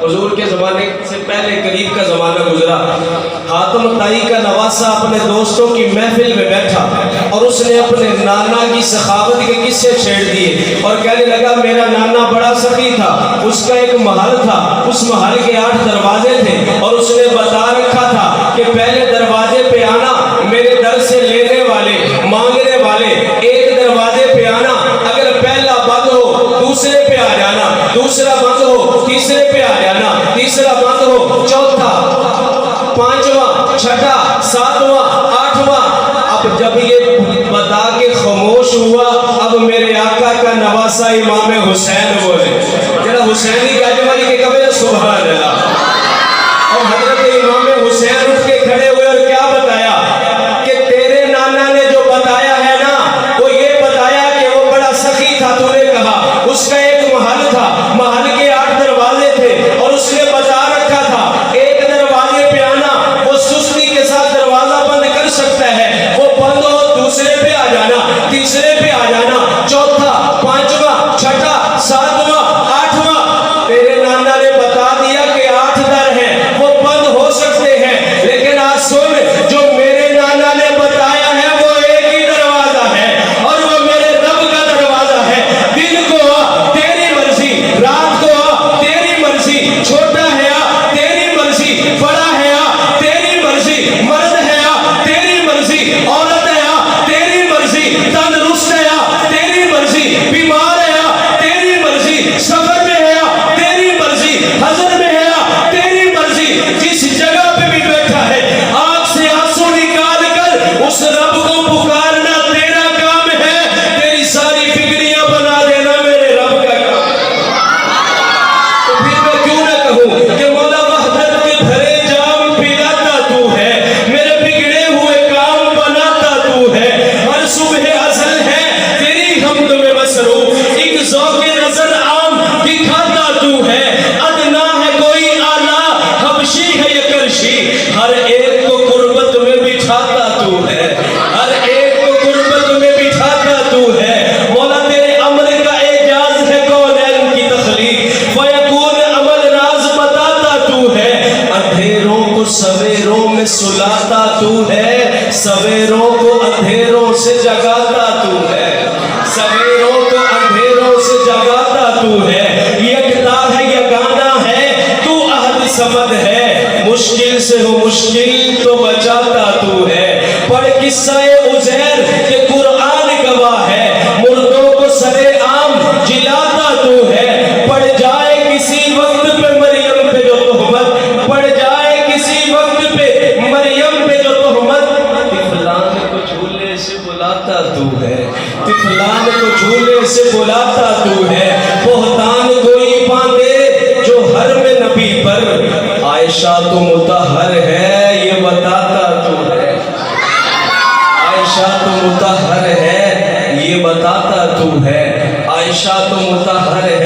حضور کے زمانے سے پہلے قریب کا زمانہ گزرا، حاتم طائی کا نواسا اپنے دوستوں کی محفل میں بیٹھا اور اس نے اپنے نانا کی سخاوت کے قصے چھیڑ دیے اور کہنے لگا میرا نانا بڑا سخی تھا، اس کا ایک محل تھا، اس محل کے 8 دروازے تھے اور اس نے بتا رکھا تھا کہ پہلے دروازے پہ آنا میرے در سے لینے والے مانگنے والے، ایک دروازے پہ آنا، اگر پہلا بند ہو دوسرے پہ آ جانا، دوسرا بند ہو تیسرے پہ آ جانا، تیسرا بند ہو چوتھا، پانچواں، چھٹا، ساتواں، آٹھواں۔ اب جب یہ بتا کے خاموش ہوا، اب میرے آقا کا نواسا امام حسین بولے، جڑا حسینی گاجوانی کے کبھی سبحان اللہ، اور حضرت امام حسین اٹھ کے کھڑے ہوئے اور کیا بتایا کہ تیرے نانا نے جو بتایا ہے نا، وہ یہ بتایا کہ وہ بڑا سخی تھا، تو نے کہا اس کا ایک محل تھا، محل کے 8 دروازے تھے اور اس نے بتا رکھا تھا ایک دروازے پہ آنا، وہ سستی کے ساتھ دروازہ بند کر سکتا ہے، وہ بند ہو دوسرے پہ آ جانا، تیسرے پہ آ جانا، چوتھا، پانچواں، چھٹا، ساتواں، آٹھواں۔ تیرے نانا نے بتا دیا کہ 8 در ہیں، وہ بند ہو سکتے ہیں، لیکن آج سن جو میرے نانا نے بتایا ہے وہ ایک ہی دروازہ ہے اور وہ میرے رب کا دروازہ ہے۔ دن کو آ تیری مرضی، رات کو آ تیری مرضی، چھوٹا ہے آ تیری مرضی، بڑا ہے آ تیری مرضی، مرد ہے آ تیری مرضی، عورت ہے آ تیری مرضی، تندرست ہے آ تیری مرضی، بیمار ہے آ تیری مرضی، سفر میں ہے آ تیری مرضی، حضر میں ہے آ تیری مرضی، جس جگہ پہ بھی بیٹھا ہے آنکھ سے آنسو نکال کر اس رب کو پکارنا تیرا کام ہے، تیری ساری فکریاں بنا دینا میرے رب کا کام ہے۔ تو پھر میں کیوں نہ کہوں کہ مولا وحدت کے بھرے جام پلاتا تو ہے، میرے بگڑے ہوئے کام بناتا تو ہے، ہر صبح ازل ہے تیری حمد میں مصروف، ایک ذوق نظر عام دکھاتا تو ہے، ادنا ہے کوئی اعلیٰ حبشی ہے یا کرشی، ہر ایک کو قربت میں بٹھاتا تو ہے، ہر ایک کو قربت میں بٹھاتا تو ہے۔ مولا تیرے عمل کا اعجاز ہے کونین کی تخلیق، فیکون عمل راز بتاتا تو ہے، اندھیروں کو سویروں میں سلاتا تو ہے، سویروں کو اندھیروں سے جگاتا تو ہے، سویروں کو اندھیروں سے جگاتا تو ہے، یکتا ہے یگانا ہے تو احد صمد ہے، مشکل سے ہو مشکل تو بچاتا تو ہے۔ پڑھ قصہ عزیر کہ قرآن گواہ ہے، مردوں کو سرے عام جلاتا تو ہے، پڑھ جائے کسی وقت پہ مریم پہ جو تہمت، پڑھ جائے کسی وقت پہ مریم پہ جو تہمت، طفلان کو جھولے سے بلاتا تو ہے، طفلان کو جھولے سے بلاتا تو ہے، بہتان کوئی باندھے جو حرم نبی پر، عائشہ تو مطہر ہے یہ بتاتا تو ہے، عائشہ تو مطہر ہے یہ بتاتا تو ہے، عائشہ تو مطہر ہے